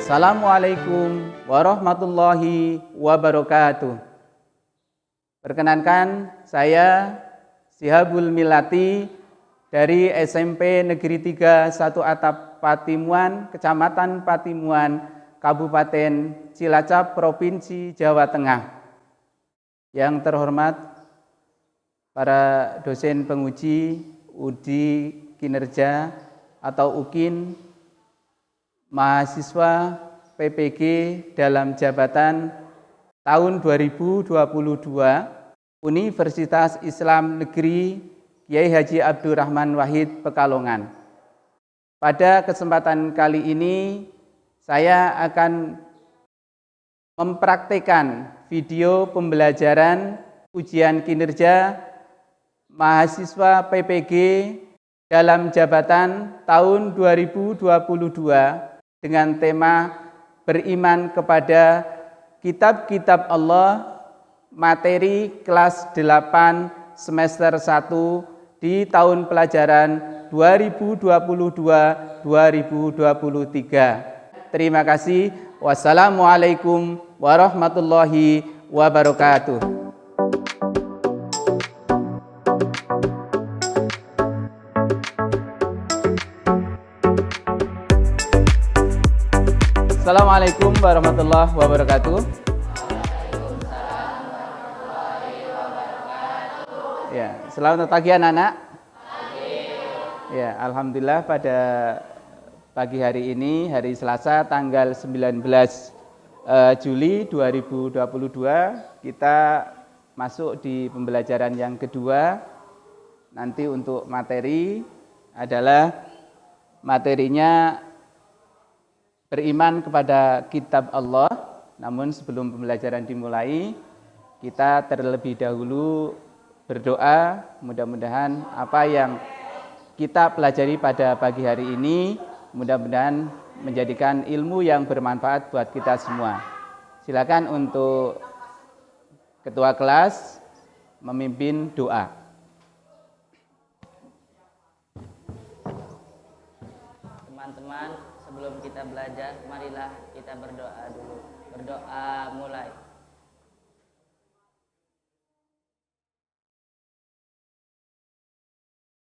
Assalamualaikum warahmatullahi wabarakatuh. Perkenankan, saya Sihabul Milati dari SMP Negeri 3 1 Atap Patimuan, Kecamatan Patimuan, Kabupaten Cilacap, Provinsi Jawa Tengah. Yang terhormat para dosen penguji uji kinerja atau UKIN, mahasiswa PPG dalam jabatan tahun 2022 Universitas Islam Negeri Kiai Haji Abdurrahman Wahid Pekalongan. Pada kesempatan kali ini saya akan mempraktekkan video pembelajaran ujian kinerja mahasiswa PPG dalam jabatan tahun 2022 dengan tema beriman kepada kitab-kitab Allah, materi kelas 8 semester 1 di tahun pelajaran 2022-2023. Terima kasih. Wassalamualaikum warahmatullahi wabarakatuh. Assalamualaikum warahmatullahi wabarakatuh. Ya, selamat pagi anak-anak. Ya, alhamdulillah pada pagi hari ini, hari Selasa tanggal 19 Juli 2022, kita masuk di pembelajaran yang kedua. Nanti untuk materi adalah materinya beriman kepada kitab Allah. Namun sebelum pembelajaran dimulai, kita terlebih dahulu berdoa, mudah-mudahan apa yang kita pelajari pada pagi hari ini mudah-mudahan menjadikan ilmu yang bermanfaat buat kita semua. Silakan untuk ketua kelas memimpin doa. Teman-teman, sebelum kita belajar, marilah kita berdoa dulu. Berdoa mulai.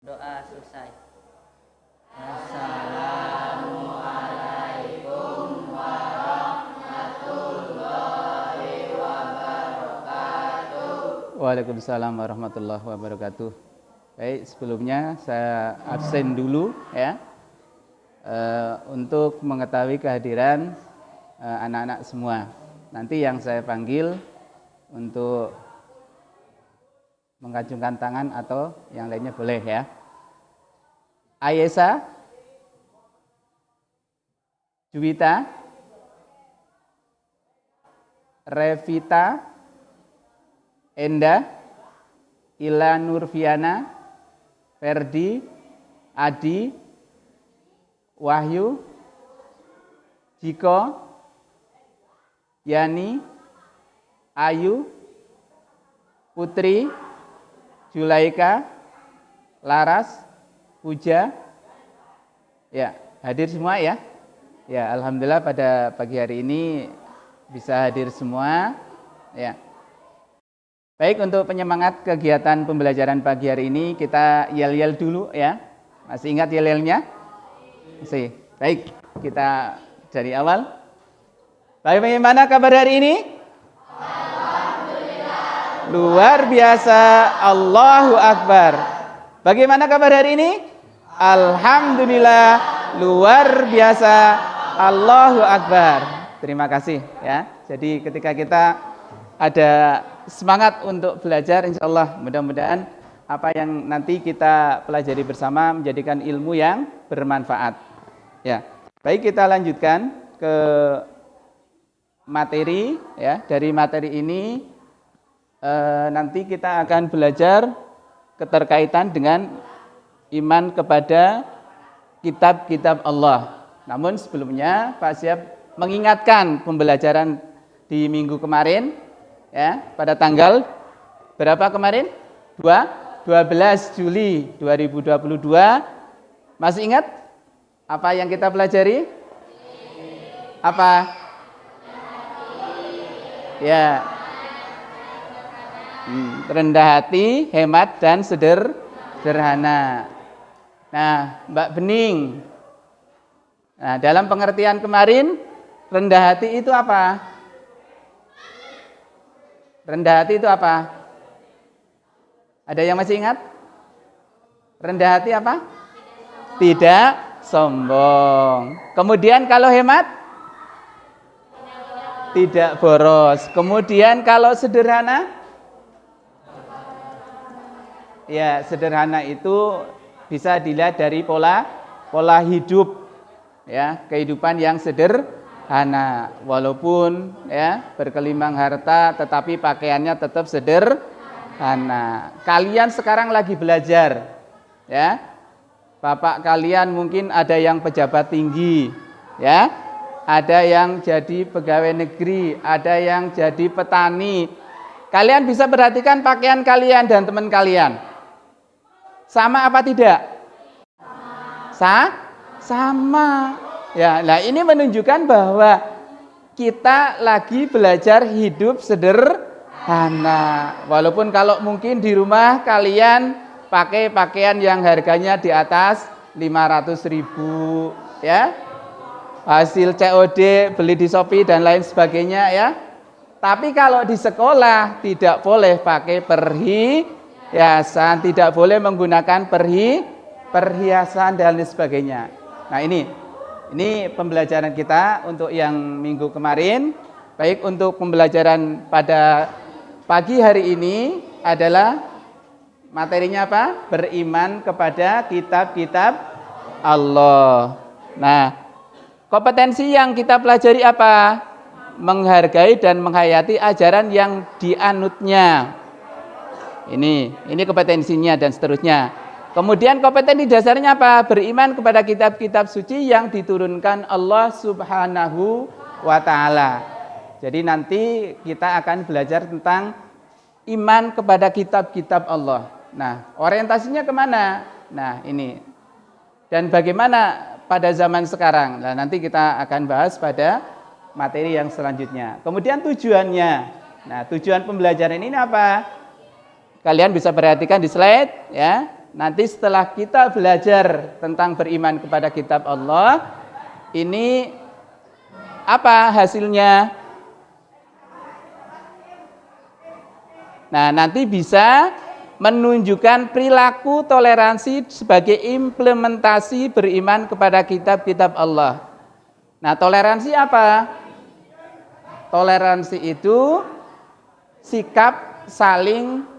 Doa selesai. Assalamualaikum warahmatullahi wabarakatuh. Waalaikumsalam warahmatullahi wabarakatuh. Baik, sebelumnya saya absen dulu ya, untuk mengetahui kehadiran anak-anak semua. Nanti yang saya panggil untuk mengacungkan tangan atau yang lainnya boleh ya. Ayesa, Juwita, Revita, Enda, Ila Nurfiana, Ferdi, Adi, Wahyu, Jiko, Yani, Ayu, Putri, Julaika, Laras, Puja, ya hadir semua ya. Ya, alhamdulillah pada pagi hari ini bisa hadir semua. Ya. Baik, untuk penyemangat kegiatan pembelajaran pagi hari ini kita yel-yel dulu ya. Masih ingat yel-yelnya? Masih. Baik, kita dari awal. Bagaimana kabar hari ini? Luar biasa, Allahu Akbar. Bagaimana kabar hari ini? Alhamdulillah, luar biasa, Allahu Akbar. Terima kasih ya. Jadi ketika kita ada semangat untuk belajar, insya Allah mudah-mudahan apa yang nanti kita pelajari bersama menjadikan ilmu yang bermanfaat. Ya, baik, kita lanjutkan ke materi ya. Dari materi ini nanti kita akan belajar keterkaitan dengan iman kepada kitab-kitab Allah. Namun sebelumnya Pak Siap mengingatkan pembelajaran di minggu kemarin ya, pada tanggal berapa kemarin? 12 Juli 2022. Masih ingat apa yang kita pelajari? Apa? Ya. Rendah hati, hemat dan sederhana. Nah, Mbak Bening. Nah, dalam pengertian kemarin, rendah hati itu apa? Rendah hati itu apa? Ada yang masih ingat? Rendah hati apa? Tidak sombong. Kemudian kalau hemat? Tidak boros. Kemudian kalau sederhana? Ya, sederhana itu bisa dilihat dari pola hidup. Ya, kehidupan yang sederhana. Walaupun ya berkelimang harta, tetapi pakaiannya tetap sederhana. Kalian sekarang lagi belajar. Ya, bapak kalian mungkin ada yang pejabat tinggi, ya, ada yang jadi pegawai negeri, ada yang jadi petani. Kalian bisa perhatikan pakaian kalian dan teman kalian, sama apa tidak? Sama. Ya, nah ini menunjukkan bahwa kita lagi belajar hidup sederhana. Walaupun kalau mungkin di rumah kalian pakai pakaian yang harganya di atas 500.000 ya. Hasil COD, beli di Shopee dan lain sebagainya ya. Tapi kalau di sekolah tidak boleh pakai perhiasan, tidak boleh menggunakan perhiasan dan lain sebagainya. Nah, ini pembelajaran kita untuk yang minggu kemarin. Baik, untuk pembelajaran pada pagi hari ini adalah materinya apa? Beriman kepada kitab-kitab Allah. Nah, kompetensi yang kita pelajari apa? Menghargai dan menghayati ajaran yang dianutnya. Ini kompetensinya dan seterusnya. Kemudian kompetensi dasarnya apa? Beriman kepada kitab-kitab suci yang diturunkan Allah Subhanahu wa taala. Jadi nanti kita akan belajar tentang iman kepada kitab-kitab Allah. Nah, orientasinya kemana? Nah, ini. Dan bagaimana pada zaman sekarang? Nah, nanti kita akan bahas pada materi yang selanjutnya. Kemudian tujuannya. Nah, tujuan pembelajaran ini apa? Kalian bisa perhatikan di slide ya. Nanti setelah kita belajar tentang beriman kepada kitab Allah, ini apa hasilnya? Nah, nanti bisa menunjukkan perilaku toleransi sebagai implementasi beriman kepada kitab-kitab Allah. Nah, toleransi apa? Toleransi itu sikap saling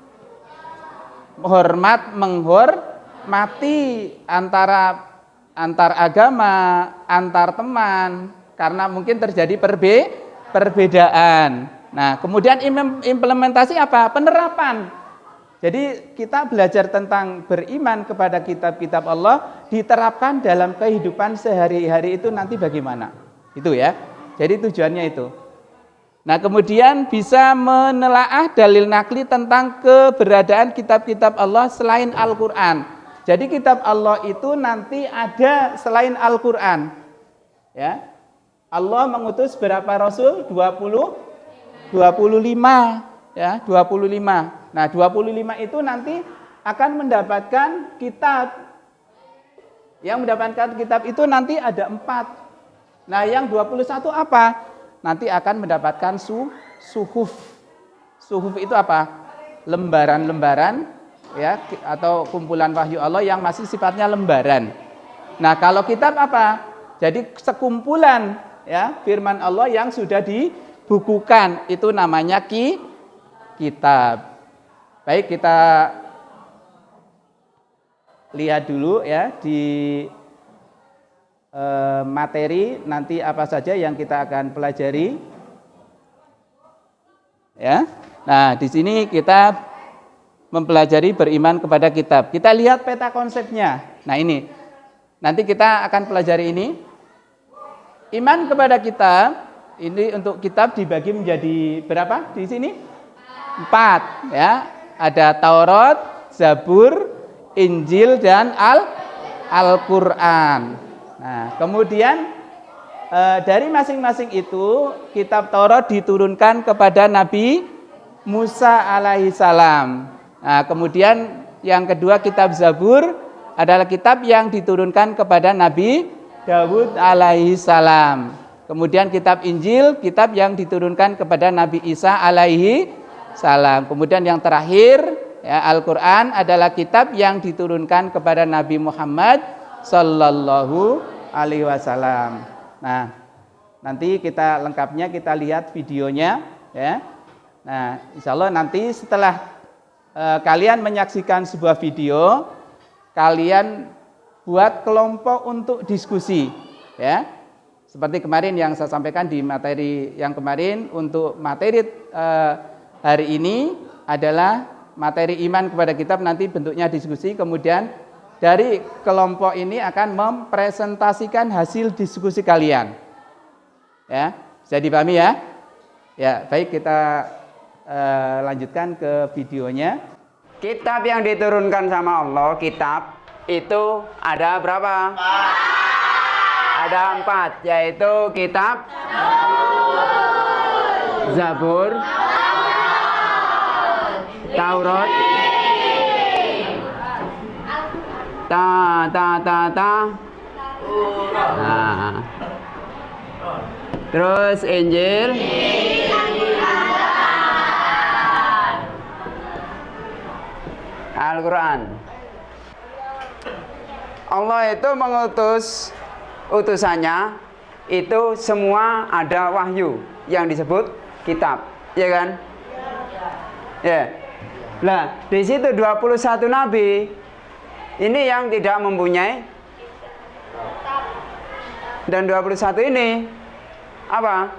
menghormati antar agama, antar teman, karena mungkin terjadi perbedaan. Nah, kemudian implementasi apa? Penerapan. Jadi kita belajar tentang beriman kepada kitab-kitab Allah diterapkan dalam kehidupan sehari-hari itu nanti bagaimana? Itu ya. Jadi tujuannya itu. Nah, kemudian bisa menelaah dalil nakli tentang keberadaan kitab-kitab Allah selain Al-Qur'an. Jadi kitab Allah itu nanti ada selain Al-Qur'an. Ya. Allah mengutus berapa rasul? 25 ya, 25. Nah, 25 itu nanti akan mendapatkan kitab. Yang mendapatkan kitab itu nanti ada 4. Nah, yang 21 apa? Nanti akan mendapatkan suhuf. Suhuf itu apa? Lembaran-lembaran ya, atau kumpulan wahyu Allah yang masih sifatnya lembaran. Nah, kalau kitab apa? Jadi sekumpulan ya firman Allah yang sudah dibukukan, itu namanya kitab. Baik, kita lihat dulu ya di materi nanti apa saja yang kita akan pelajari. Ya. Nah, di sini kita mempelajari beriman kepada kitab. Kita lihat peta konsepnya. Nah, ini. Nanti kita akan pelajari ini. Iman kepada kitab, ini untuk kitab dibagi menjadi berapa di sini? 4 ya. Ada Taurat, Zabur, Injil dan Al-Qur'an. Nah, kemudian dari masing-masing itu kitab Taurat diturunkan kepada Nabi Musa alaihi salam. Nah, kemudian yang kedua kitab Zabur adalah kitab yang diturunkan kepada Nabi Dawud alaihi salam. Kemudian kitab Injil, kitab yang diturunkan kepada Nabi Isa alaihi salam. Kemudian yang terakhir, ya, Al-Quran adalah kitab yang diturunkan kepada Nabi Muhammad sallallahu alaihi wasallam. Nah, nanti kita lengkapnya kita lihat videonya, ya. Nah, insya Allah nanti setelah kalian menyaksikan sebuah video, kalian buat kelompok untuk diskusi, ya. Seperti kemarin yang saya sampaikan di materi yang kemarin, untuk materi hari ini adalah materi iman kepada kitab, nanti bentuknya diskusi, kemudian dari kelompok ini akan mempresentasikan hasil diskusi kalian. Ya, bisa dipahami ya? Ya, baik, kita lanjutkan ke videonya. Kitab yang diturunkan sama Allah, kitab itu ada berapa? Ada 4, yaitu kitab Zabur, Taurat, Nah. Terus Injil, Al-Quran. Allah itu mengutus utusannya, itu semua ada wahyu yang disebut kitab, ya kan? Ya. Nah, di situ 21 nabi ini yang tidak mempunyai, dan 21 ini apa?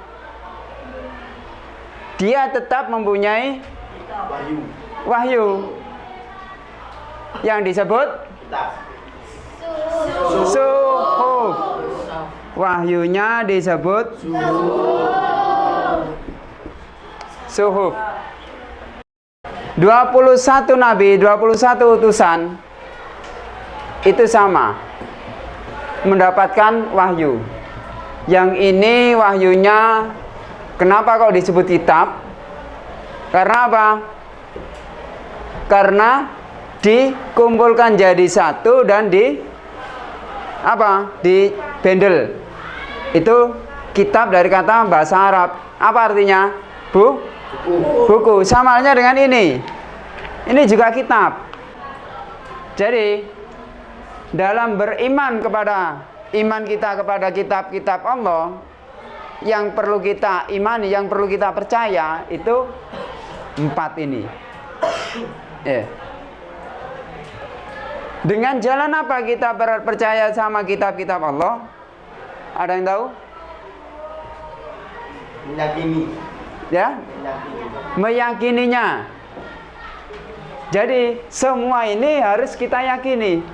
Dia tetap mempunyai wahyu yang disebut suhuf. Wahyunya disebut suhuf. 21 nabi, 21 utusan itu sama mendapatkan wahyu. Yang ini wahyunya kenapa kok disebut kitab? Karena apa? Karena dikumpulkan jadi satu dan di bendel. Itu kitab dari kata bahasa Arab. Apa artinya? Buku. Sama halnya dengan ini. Ini juga kitab. Jadi dalam beriman kepada iman kita kepada kitab-kitab Allah, yang perlu kita imani, yang perlu kita percaya itu 4 ini. Dengan jalan apa kita percaya sama kitab-kitab Allah? Ada yang tahu? Meyakini. Ya? Meyakininya. Jadi semua ini harus kita yakini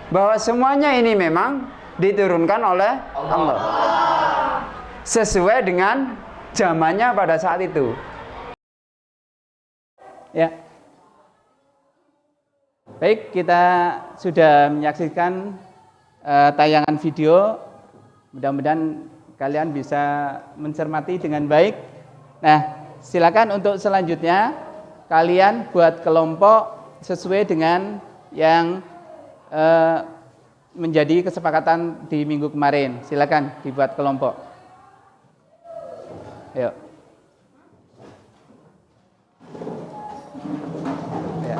bahwa semuanya ini memang diturunkan oleh Allah sesuai dengan zamannya pada saat itu. Ya. Baik, kita sudah menyaksikan tayangan video. Mudah-mudahan kalian bisa mencermati dengan baik. Nah, silakan untuk selanjutnya kalian buat kelompok sesuai dengan yang menjadi kesepakatan di minggu kemarin. Silakan dibuat kelompok. Yuk. Ya.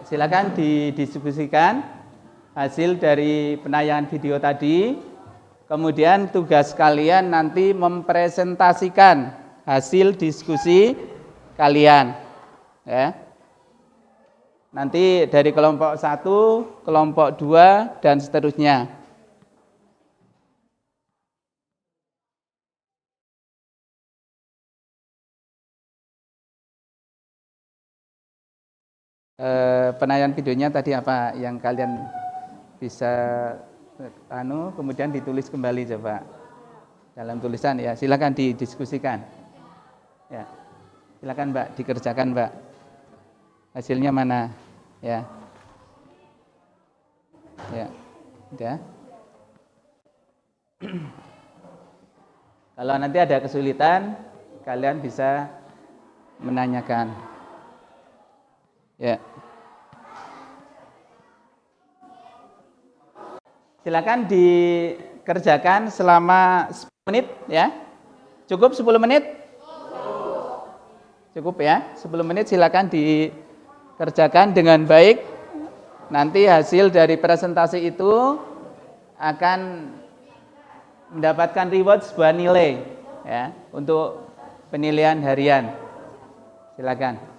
Silakan didiskusikan hasil dari penayangan video tadi. Kemudian tugas kalian nanti mempresentasikan hasil diskusi kalian, ya. Nanti dari kelompok 1, kelompok 2 dan seterusnya. Penayangan videonya tadi apa yang kalian bisa kemudian ditulis kembali coba dalam tulisan ya, silakan didiskusikan ya, silakan Mbak dikerjakan Mbak, hasilnya mana ya, ya udah. Kalau nanti ada kesulitan kalian bisa menanyakan ya. Silakan dikerjakan selama 10 menit ya. Cukup 10 menit? Cukup ya. 10 menit silakan dikerjakan dengan baik. Nanti hasil dari presentasi itu akan mendapatkan reward sebuah nilai ya untuk penilaian harian. Silakan.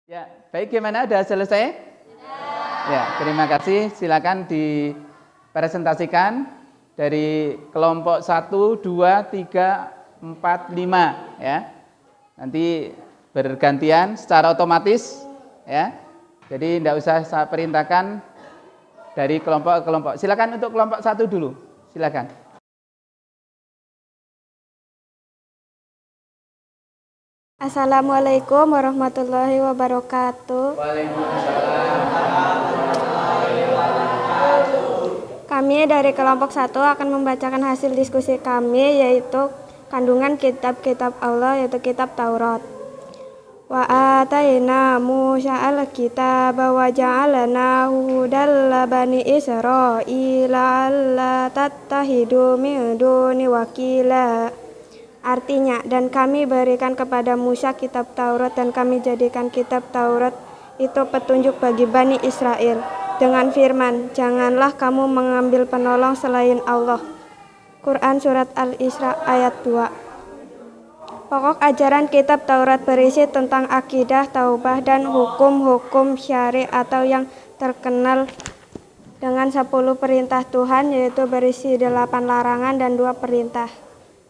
Ya, baik, gimana? Sudah selesai? Ya, terima kasih. Silakan dipresentasikan dari kelompok 1, 2, 3, 4, 5 ya. Nanti bergantian secara otomatis ya. Jadi tidak usah saya perintahkan dari kelompok ke kelompok. Silakan untuk kelompok 1 dulu. Silakan. Assalamualaikum warahmatullahi wabarakatuh. Waalaikumsalam. Kami dari kelompok 1 akan membacakan hasil diskusi kami, yaitu kandungan kitab-kitab Allah, yaitu kitab Taurat. Wa atayna Musa al-kitaba wa ja'alnahu hudal bani Israila alla tattahidu min duni wakila. Artinya, dan kami berikan kepada Musa kitab Taurat dan kami jadikan kitab Taurat itu petunjuk bagi Bani Israel. Dengan firman, janganlah kamu mengambil penolong selain Allah. Quran Surat Al-Isra ayat 2. Pokok ajaran kitab Taurat berisi tentang akidah, taubah, dan hukum-hukum syari atau yang terkenal dengan 10 perintah Tuhan, yaitu berisi 8 larangan dan 2 perintah,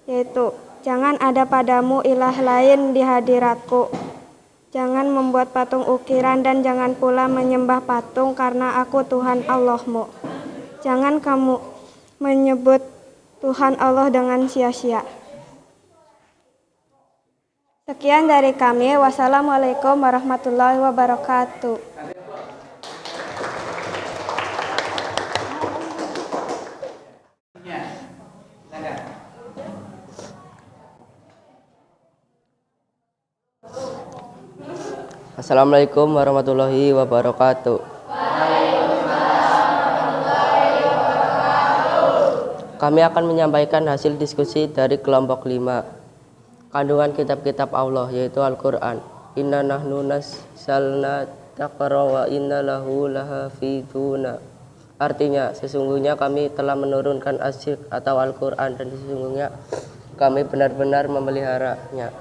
yaitu jangan ada padamu ilah lain di hadiratku. Jangan membuat patung ukiran dan jangan pula menyembah patung karena aku Tuhan Allahmu. Jangan kamu menyebut Tuhan Allah dengan sia-sia. Sekian dari kami. Wassalamualaikum warahmatullahi wabarakatuh. Assalamualaikum warahmatullahi wabarakatuh. Kami akan menyampaikan hasil diskusi dari kelompok 5. Kandungan kitab-kitab Allah, yaitu Al-Quran. Inna nahnu nazzalna dzikra wa inna lahu lahafiduna. Artinya, sesungguhnya kami telah menurunkan asyik atau Al-Quran dan sesungguhnya kami benar-benar memeliharanya.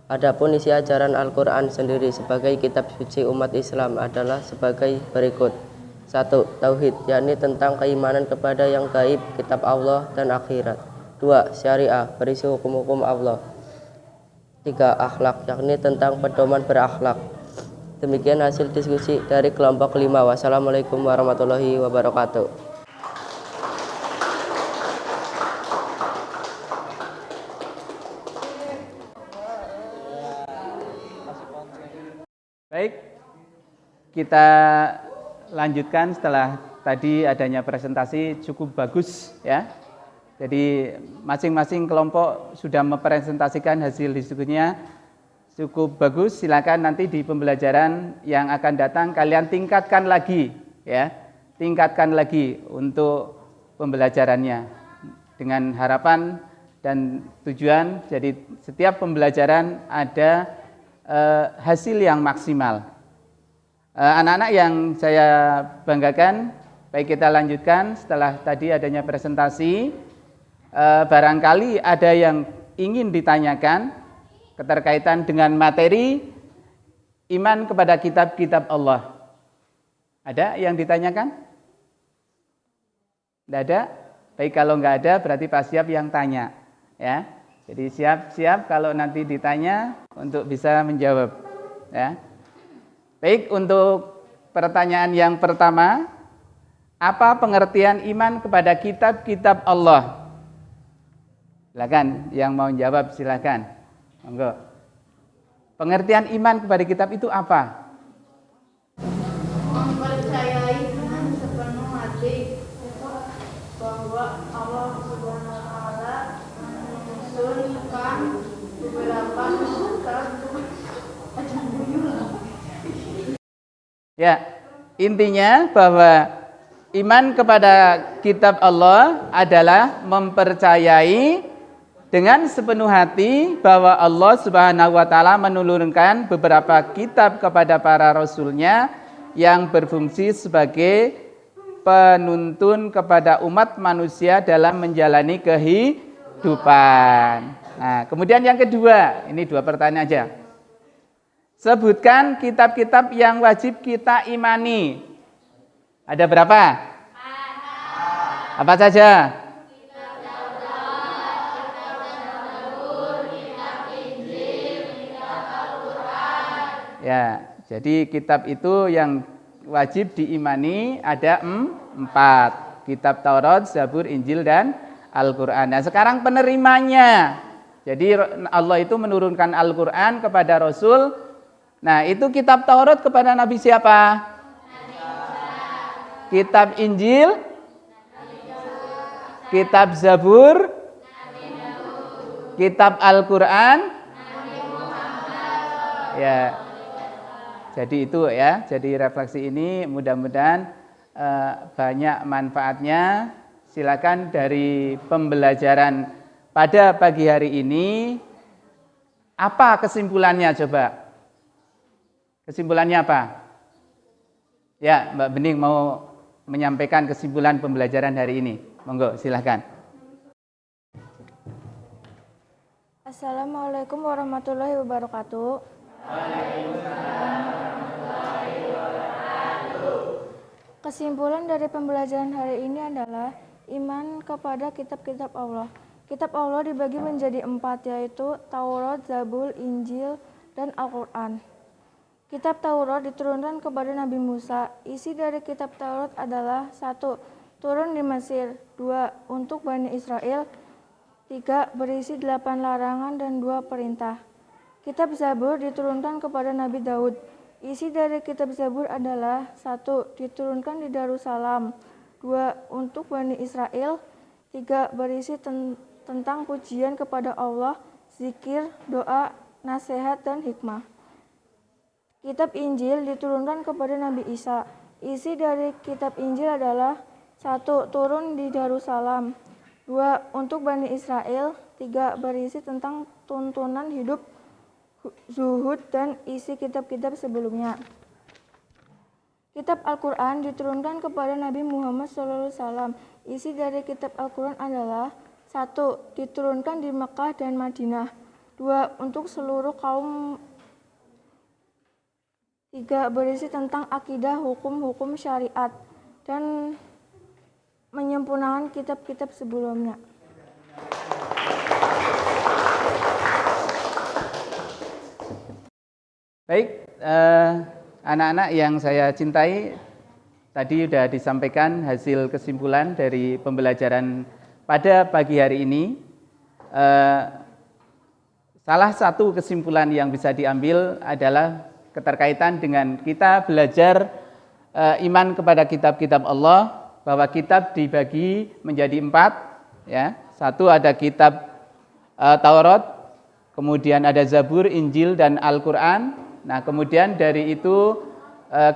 Adapun isi ajaran Al-Quran sendiri sebagai kitab suci umat Islam adalah sebagai berikut. 1. Tauhid, yakni tentang keimanan kepada yang gaib, kitab Allah dan akhirat. 2. Syariah, berisi hukum-hukum Allah. 3. Akhlak, yakni tentang pedoman berakhlak. Demikian hasil diskusi dari kelompok 5. Wassalamualaikum warahmatullahi wabarakatuh. Baik, kita lanjutkan setelah tadi adanya presentasi cukup bagus ya. Jadi masing-masing kelompok sudah mempresentasikan hasil diskusinya cukup bagus. Silakan nanti di pembelajaran yang akan datang kalian tingkatkan lagi ya. tingkatkan lagi untuk pembelajarannya dengan harapan dan tujuan jadi setiap pembelajaran ada hasil yang maksimal. Anak-anak yang saya banggakan, baik kita lanjutkan setelah tadi adanya presentasi. Barangkali ada yang ingin ditanyakan keterkaitan dengan materi iman kepada kitab-kitab Allah. Ada yang ditanyakan? Tidak ada? Baik, kalau nggak ada berarti Pak Siap yang tanya, ya. Jadi siap-siap kalau nanti ditanya untuk bisa menjawab, ya. Baik, untuk pertanyaan yang pertama, apa pengertian iman kepada kitab-kitab Allah? Silakan, yang mau jawab silakan. Monggo. Pengertian iman kepada kitab itu apa? Mempercayai dengan sepenuh hati bahwa Allah Subhanahu wa taala menunjukkan beberapa kitab. Ya, intinya bahwa iman kepada kitab Allah adalah mempercayai dengan sepenuh hati bahwa Allah Subhanahu wa taala menurunkan beberapa kitab kepada para rasulnya yang berfungsi sebagai penuntun kepada umat manusia dalam menjalani kehidupan. Nah, kemudian yang kedua, ini 2 pertanyaan aja. Sebutkan kitab-kitab yang wajib kita imani. Ada berapa? Apa saja? Ya, jadi kitab itu yang wajib diimani ada 4. Kitab Taurat, Zabur, Injil, dan Al-Quran. Nah, sekarang penerimanya. Jadi Allah itu menurunkan Al-Quran kepada Rasul. Nah, itu kitab Taurat kepada Nabi siapa? Kitab Injil, kitab Zabur, kitab Al-Quran. Ya. Jadi itu ya, jadi refleksi ini mudah-mudahan banyak manfaatnya. Silakan dari pembelajaran pada pagi hari ini, apa kesimpulannya coba? Kesimpulannya apa? Ya, Mbak Bening mau menyampaikan kesimpulan pembelajaran hari ini. Monggo, silakan. Assalamualaikum warahmatullahi wabarakatuh. Kesimpulan dari pembelajaran hari ini adalah iman kepada kitab-kitab Allah. Kitab Allah dibagi menjadi 4, yaitu Taurat, Zabur, Injil, dan Al-Quran. Kitab Taurat diturunkan kepada Nabi Musa. Isi dari kitab Taurat adalah 1. Turun di Mesir. 2. Untuk Bani Israel. 3. Berisi 8 larangan dan 2 perintah. Kitab Zabur diturunkan kepada Nabi Daud. Isi dari kitab Zabur adalah 1. Diturunkan di Darussalam. 2. Untuk Bani Israel. 3. Berisi tentang pujian kepada Allah, zikir, doa, nasihat, dan hikmah. Kitab Injil diturunkan kepada Nabi Isa. Isi dari kitab Injil adalah 1. Turun di Darussalam. 2. Untuk Bani Israel. 3. Berisi tentang tuntunan hidup, zuhud, dan isi kitab-kitab sebelumnya. Kitab Al-Quran diturunkan kepada Nabi Muhammad SAW. Isi dari kitab Al-Quran adalah 1. Diturunkan di Mekah dan Madinah. 2. Untuk seluruh kaum. 3. Berisi tentang akidah, hukum-hukum syariat, dan menyempurnakan kitab-kitab sebelumnya. Baik, anak-anak yang saya cintai, tadi sudah disampaikan hasil kesimpulan dari pembelajaran pada pagi hari ini. Salah satu kesimpulan yang bisa diambil adalah keterkaitan dengan kita belajar iman kepada kitab-kitab Allah, bahwa kitab dibagi menjadi 4. Ya. 1 ada kitab Taurat, kemudian ada Zabur, Injil, dan Al-Quran. Nah, kemudian dari itu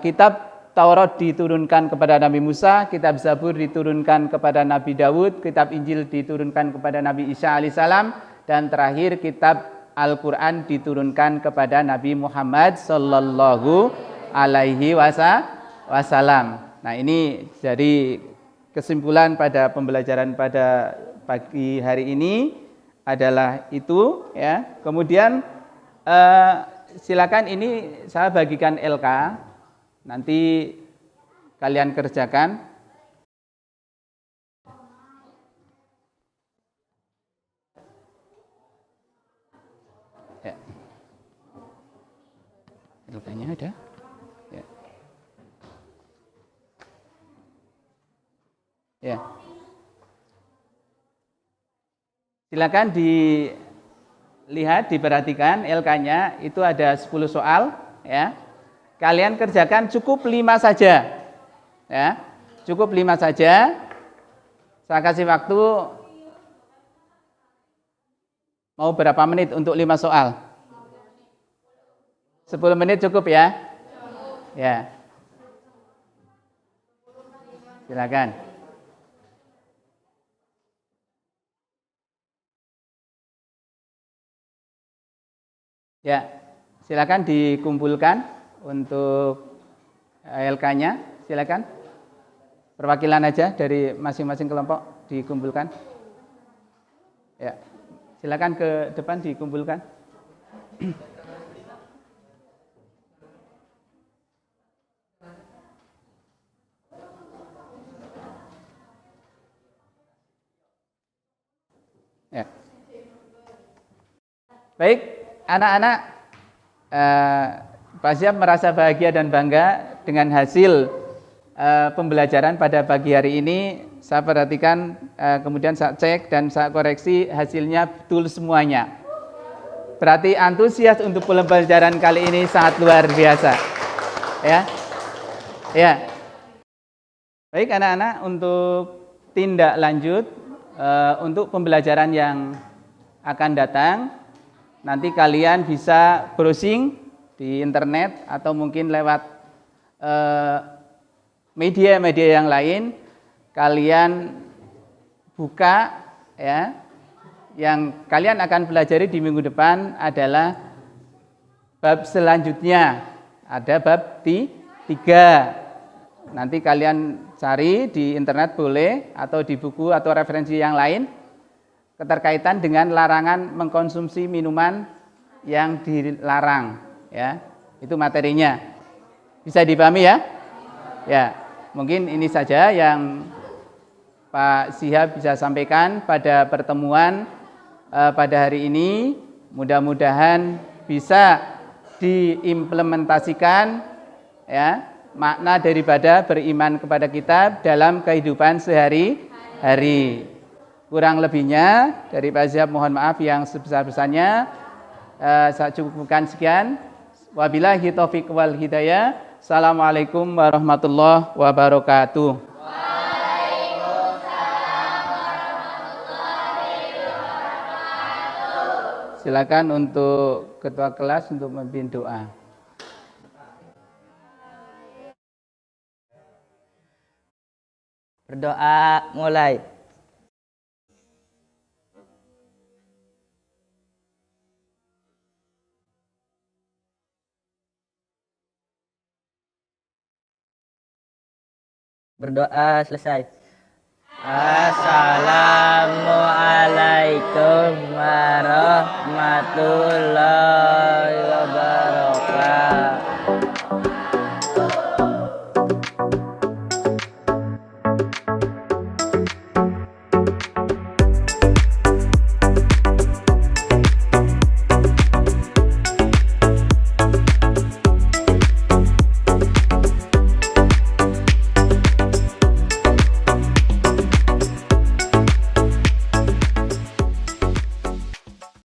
kitab Taurat diturunkan kepada Nabi Musa, kitab Zabur diturunkan kepada Nabi Dawud, kitab Injil diturunkan kepada Nabi Isa alaihissalam, dan terakhir kitab Al-Quran diturunkan kepada Nabi Muhammad sallallahu alaihi wasallam. Nah, ini jadi kesimpulan pada pembelajaran pada pagi hari ini adalah itu ya. Kemudian silakan ini saya bagikan LK. Nanti kalian kerjakan. Ya. LK-nya ada? Ya. Ya. Silakan dilihat, diperhatikan LK-nya itu ada 10 soal ya. Kalian kerjakan cukup 5 saja. Ya. Cukup 5 saja. Saya kasih waktu mau berapa menit untuk 5 soal? 10 menit cukup ya? Ya. Silakan. Ya, silakan dikumpulkan untuk LK-nya, silakan. Perwakilan aja dari masing-masing kelompok dikumpulkan. Ya, silakan ke depan dikumpulkan. Ya. Baik, anak-anak, Pak Siap merasa bahagia dan bangga dengan hasil pembelajaran pada pagi hari ini. Saya perhatikan, kemudian saya cek dan saya koreksi, hasilnya betul semuanya. Berarti antusias untuk pembelajaran kali ini sangat luar biasa. Ya, ya. Baik anak-anak, untuk tindak lanjut untuk pembelajaran yang akan datang, nanti kalian bisa browsing di internet atau mungkin lewat media-media yang lain. Kalian buka ya, yang kalian akan pelajari di minggu depan adalah bab selanjutnya, ada bab 3. Nanti kalian cari di internet boleh, atau di buku atau referensi yang lain keterkaitan dengan larangan mengkonsumsi minuman yang dilarang. Ya, itu materinya. Bisa dipahami ya? Ya, mungkin ini saja yang Pak Sihab bisa sampaikan pada pertemuan pada hari ini. Mudah-mudahan bisa diimplementasikan ya, makna daripada beriman kepada kitab dalam kehidupan sehari-hari. Kurang lebihnya dari Pak Sihab mohon maaf yang sebesar-besarnya. Saya cukupkan sekian. Wabillahi taufiq wal hidayah. Assalamualaikum warahmatullahi wabarakatuh. Silakan untuk ketua kelas untuk memimpin doa. Berdoa mulai. Berdoa selesai. Assalamualaikum warahmatullahi wabarakatuh.